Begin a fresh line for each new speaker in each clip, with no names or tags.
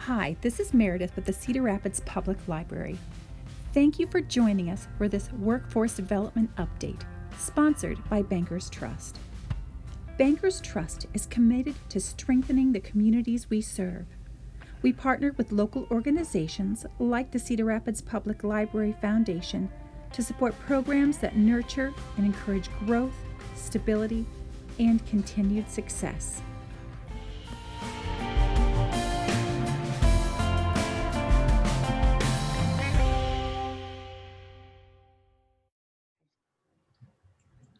Hi, this is Meredith with the Cedar Rapids Public Library. Thank you for joining us for this Workforce Development Update, sponsored by Bankers Trust. Bankers Trust is committed to strengthening the communities we serve. We partner with local organizations like the Cedar Rapids Public Library Foundation to support programs that nurture and encourage growth, stability, and continued success.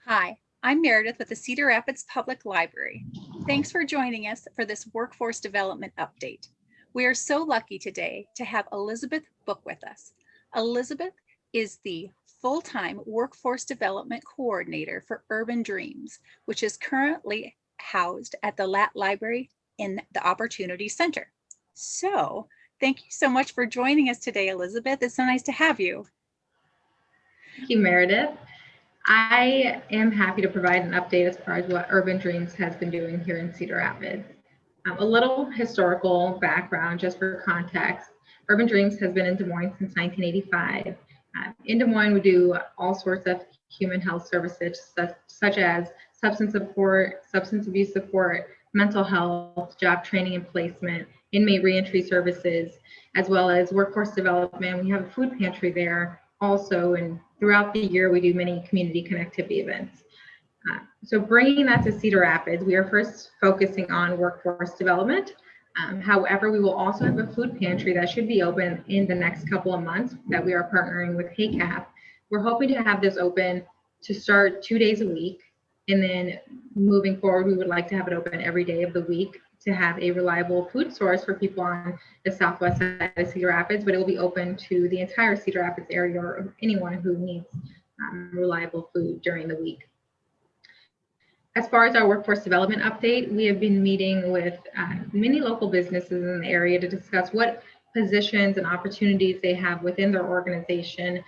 Hi, I'm Meredith with the Cedar Rapids Public Library. Thanks for joining us for this Workforce Development Update. We are so lucky today to have Elizabeth Book with us. Elizabeth is the full-time Workforce Development Coordinator for Urban Dreams, which is currently housed at the Lat Library in the Opportunity Center. So, thank you so much for joining us today, Elizabeth. It's so nice to have you.
Thank you, Meredith. I am happy to provide an update as far as what Urban Dreams has been doing here in Cedar Rapids. A little historical background, just for context. Urban Dreams has been in Des Moines since 1985. In Des Moines, we do all sorts of human health services, such as substance support, substance abuse support, mental health, job training and placement, inmate reentry services, as well as workforce development. We have a food pantry there also, and throughout the year, we do many community connectivity events. So bringing that to Cedar Rapids, we are first focusing on workforce development. However, we will also have a food pantry that should be open in the next couple of months that we are partnering with HACAP. We're hoping to have this open to start 2 days a week. And then moving forward, we would like to have it open every day of the week to have a reliable food source for people on the southwest side of Cedar Rapids, but it will be open to the entire Cedar Rapids area or anyone who needs reliable food during the week. As far as our workforce development update, we have been meeting with many local businesses in the area to discuss what positions and opportunities they have within their organization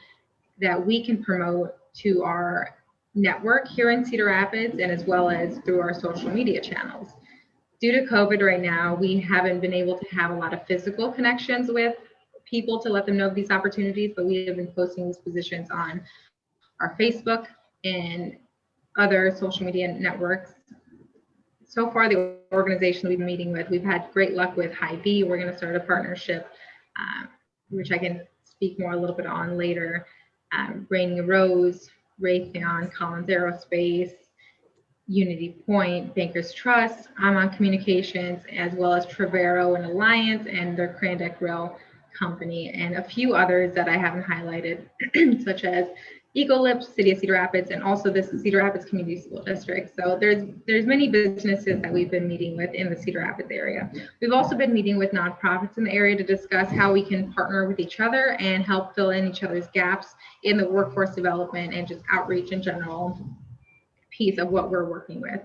that we can promote to our network here in Cedar Rapids and as well as through our social media channels. Due to COVID right now, we haven't been able to have a lot of physical connections with people to let them know of these opportunities, but we have been posting these positions on our Facebook and other social media networks. So far, the organization we've been meeting with, we've had great luck with Hy-Vee. We're going to start a partnership, which I can speak more a little bit on later. Rainy Rose, Raytheon, Collins Aerospace, Unity Point, Bankers Trust, I'm on Communications, as well as Trevero and Alliance and their Crandeck Rail Company, and a few others that I haven't highlighted, such as Ecolips, City of Cedar Rapids, and also this Cedar Rapids Community School District. So there's many businesses that we've been meeting with in the Cedar Rapids area. We've also been meeting with nonprofits in the area to discuss how we can partner with each other and help fill in each other's gaps in the workforce development and just outreach in general piece of what we're working with.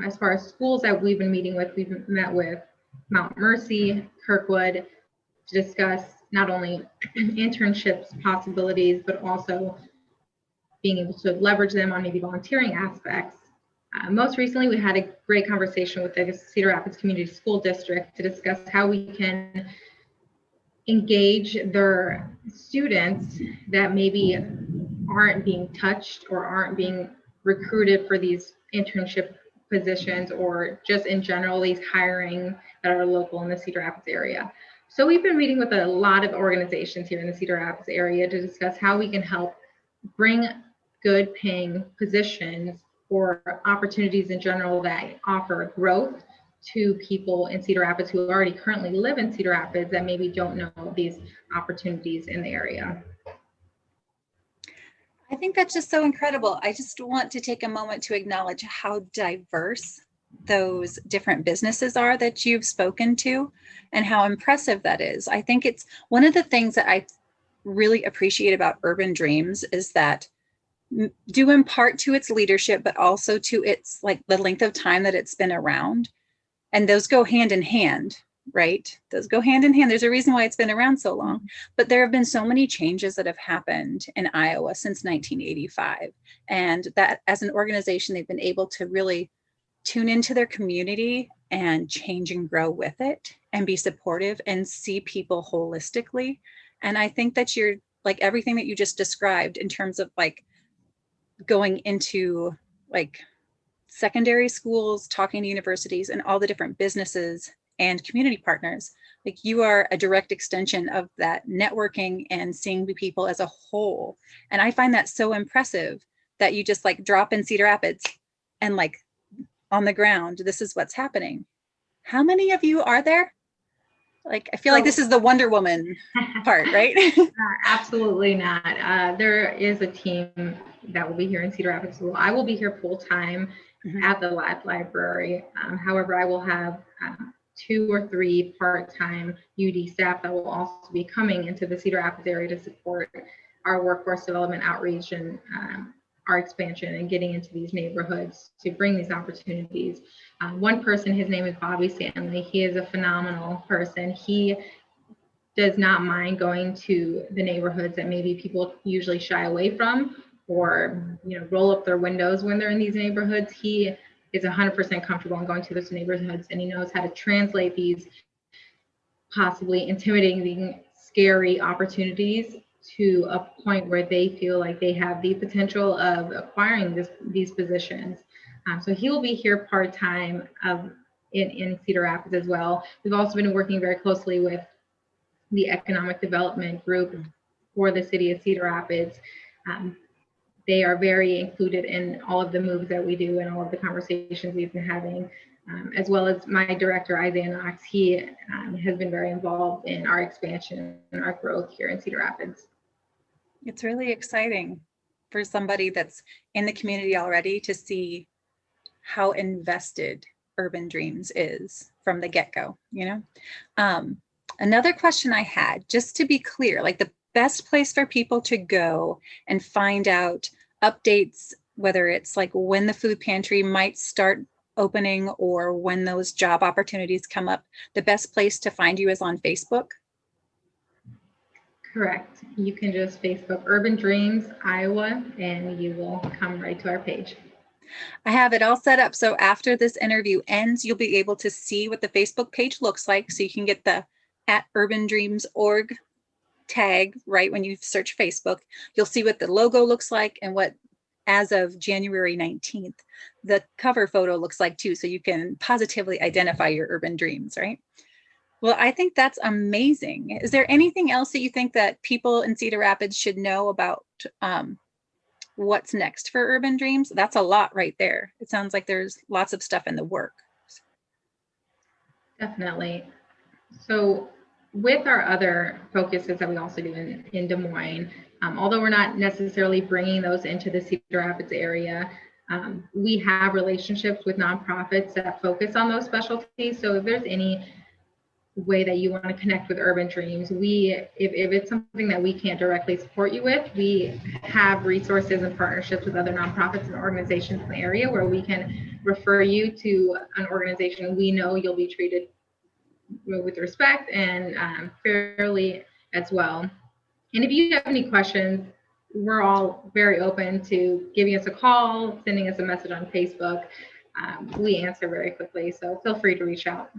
As far as schools that we've been meeting with, we've met with Mount Mercy, Kirkwood, to discuss not only internships possibilities, but also being able to leverage them on maybe volunteering aspects. Most recently, we had a great conversation with the Cedar Rapids Community School District to discuss how we can engage their students that maybe aren't being touched or aren't being recruited for these internship positions, or just in general these hiring that are local in the Cedar Rapids area. So we've been meeting with a lot of organizations here in the Cedar Rapids area to discuss how we can help bring good paying positions or opportunities in general that offer growth to people in Cedar Rapids who already currently live in Cedar Rapids that maybe don't know these opportunities in the area.
I think that's just so incredible. I just want to take a moment to acknowledge how diverse those different businesses are that you've spoken to and how impressive that is. I think it's one of the things that I really appreciate about Urban Dreams is that due in part to its leadership, but also to its like the length of time that it's been around. And those go hand in hand, right? Those go hand in hand. There's a reason why it's been around so long, but there have been so many changes that have happened in Iowa since 1985. And that as an organization, they've been able to really tune into their community and change and grow with it and be supportive and see people holistically. And I think that you're like everything that you just described in terms of like going into like secondary schools, talking to universities and all the different businesses and community partners. Like you are a direct extension of that networking and seeing the people as a whole. And I find that so impressive that you just like drop in Cedar Rapids and like on the ground, this is what's happening. How many of you are there? Like, I feel like this is the Wonder Woman part, right?
Absolutely not. There is a team that will be here in Cedar Rapids. So I will be here full time at the library. However, I will have 2 or 3 part-time UD staff that will also be coming into the Cedar Rapids area to support our workforce development outreach and our expansion and getting into these neighborhoods to bring these opportunities. One person, his name is Bobby Stanley. He is a phenomenal person. He does not mind going to the neighborhoods that maybe people usually shy away from or roll up their windows when they're in these neighborhoods. He is 100% comfortable in going to those neighborhoods, and he knows how to translate these possibly intimidating, scary opportunities to a point where they feel like they have the potential of acquiring these positions. So he will be here part-time in Cedar Rapids as well. We've also been working very closely with the economic development group for the city of Cedar Rapids. They are very included in all of the moves that we do and all of the conversations we've been having, as well as my director, Isaiah Knox. He has been very involved in our expansion and our growth here in Cedar Rapids.
It's really exciting for somebody that's in the community already to see how invested Urban Dreams is from the get-go, Another question I had, just to be clear, like the best place for people to go and find out updates, whether it's like when the food pantry might start opening or when those job opportunities come up, the best place to find you is on Facebook?
Correct. You can just Facebook Urban Dreams Iowa and you will come right to our page.
I have it all set up. So after this interview ends, you'll be able to see what the Facebook page looks like. So you can get the @UrbanDreams.org tag right when you search Facebook. You'll see what the logo looks like and what, as of January 19th, the cover photo looks like too. So you can positively identify your urban dreams, right? Well, I think that's amazing. Is there anything else that you think that people in Cedar Rapids should know about what's next for Urban Dreams? That's a lot right there. It sounds like there's lots of stuff in the works.
Definitely. So with our other focuses that we also do in Des Moines, although we're not necessarily bringing those into the Cedar Rapids area, we have relationships with nonprofits that focus on those specialties. So if there's any way that you want to connect with Urban Dreams, if it's something that we can't directly support you with, we have resources and partnerships with other nonprofits and organizations in the area where we can refer you to an organization we know you'll be treated with respect and fairly as well. And if you have any questions, we're all very open to giving us a call, sending us a message on Facebook. We answer very quickly, so feel free to reach out.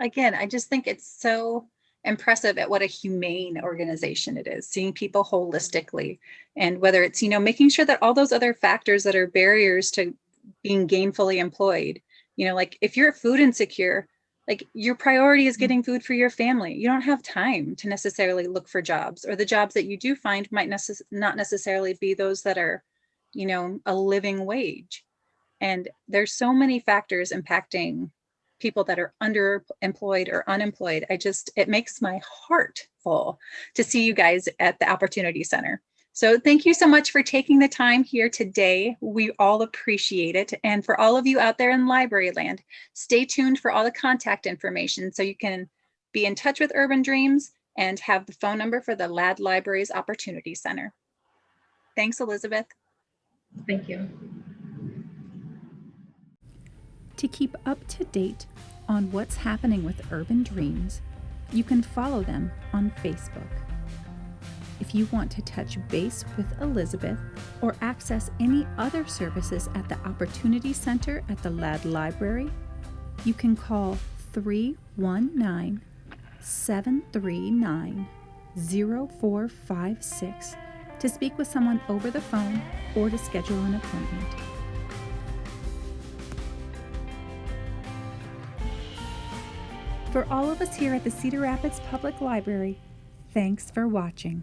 Again, I just think it's so impressive at what a humane organization it is, seeing people holistically, and whether it's, making sure that all those other factors that are barriers to being gainfully employed, like if you're food insecure, like your priority is getting food for your family. You don't have time to necessarily look for jobs, or the jobs that you do find might not necessarily be those that are, a living wage. And there's so many factors impacting people that are underemployed or unemployed. It makes my heart full to see you guys at the Opportunity Center. So thank you so much for taking the time here today. We all appreciate it. And for all of you out there in library land, stay tuned for all the contact information so you can be in touch with Urban Dreams and have the phone number for the Ladd Libraries Opportunity Center. Thanks, Elizabeth.
Thank you.
To keep up to date on what's happening with Urban Dreams, you can follow them on Facebook. If you want to touch base with Elizabeth or access any other services at the Opportunity Center at the Ladd Library, you can call 319 739 0456 to speak with someone over the phone or to schedule an appointment. For all of us here at the Cedar Rapids Public Library, thanks for watching.